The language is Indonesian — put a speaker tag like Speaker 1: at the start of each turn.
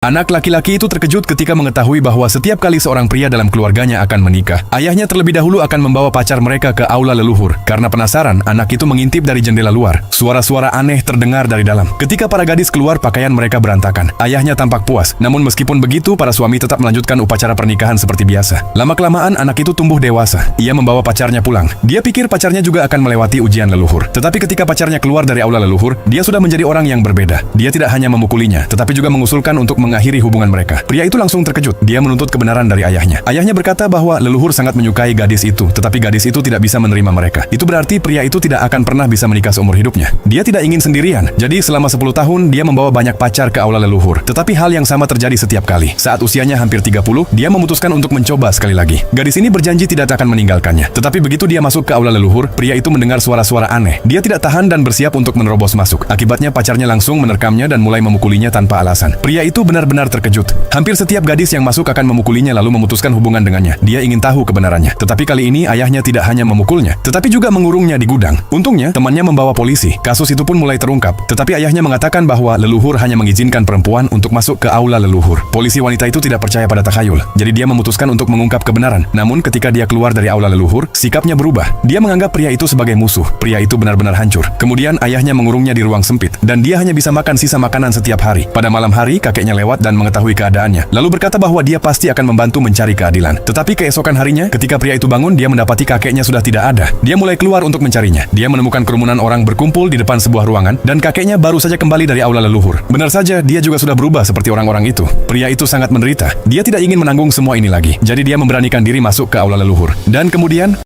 Speaker 1: Anak laki-laki itu terkejut ketika mengetahui bahwa setiap kali seorang pria dalam keluarganya akan menikah, ayahnya terlebih dahulu akan membawa pacar mereka ke aula leluhur. Karena penasaran, anak itu mengintip dari jendela luar. Suara-suara aneh terdengar dari dalam. Ketika para gadis keluar, pakaian mereka berantakan. Ayahnya tampak puas, namun meskipun begitu, para suami tetap melanjutkan upacara pernikahan seperti biasa. Lama-kelamaan, anak itu tumbuh dewasa. Ia membawa pacarnya pulang. Dia pikir pacarnya juga akan melewati ujian leluhur. Tetapi ketika pacarnya keluar dari aula leluhur, dia sudah menjadi orang yang berbeda. Dia tidak hanya memukulinya, tetapi juga mengusulkan untuk mengakhiri hubungan mereka. Pria itu langsung terkejut. Dia menuntut kebenaran dari ayahnya. Ayahnya berkata bahwa leluhur sangat menyukai gadis itu, tetapi gadis itu tidak bisa menerima mereka. Itu berarti pria itu tidak akan pernah bisa menikah seumur hidupnya. Dia tidak ingin sendirian. Jadi selama 10 tahun dia membawa banyak pacar ke aula leluhur. Tetapi hal yang sama terjadi setiap kali. Saat usianya hampir 30, dia memutuskan untuk mencoba sekali lagi. Gadis ini berjanji tidak akan meninggalkannya. Tetapi begitu dia masuk ke aula leluhur, pria itu mendengar suara-suara aneh. Dia tidak tahan dan bersiap untuk menerobos masuk. Akibatnya pacarnya langsung menerkamnya dan mulai memukulinya tanpa alasan. Pria itu benar-benar terkejut. Hampir setiap gadis yang masuk akan memukulinya lalu memutuskan hubungan dengannya. Dia ingin tahu kebenarannya. Tetapi kali ini ayahnya tidak hanya memukulnya, tetapi juga mengurungnya di gudang. Untungnya, temannya membawa polisi. Kasus itu pun mulai terungkap. Tetapi ayahnya mengatakan bahwa leluhur hanya mengizinkan perempuan untuk masuk ke aula leluhur. Polisi wanita itu tidak percaya pada takhayul. Jadi dia memutuskan untuk mengungkap kebenaran. Namun ketika dia keluar dari aula leluhur, sikapnya berubah. Dia menganggap pria itu sebagai musuh. Pria itu benar-benar hancur. Kemudian ayahnya mengurungnya di ruang sempit. Dan dia hanya bisa makan sisa makanan setiap hari. Pada malam hari, kakeknya lewat dan mengetahui keadaannya. Lalu berkata bahwa dia pasti akan membantu mencari keadilan. Tetapi keesokan harinya, ketika pria itu bangun, dia mendapati kakeknya sudah tidak ada. Dia mulai keluar untuk mencarinya. Dia menemukan kerumunan orang berkumpul di depan sebuah ruangan, dan kakeknya baru saja kembali dari aula leluhur. Benar saja, dia juga sudah berubah seperti orang-orang itu. Pria itu sangat menderita. Dia tidak ingin menanggung semua ini lagi. Jadi dia memberanikan diri masuk ke aula leluhur. Dan kemudian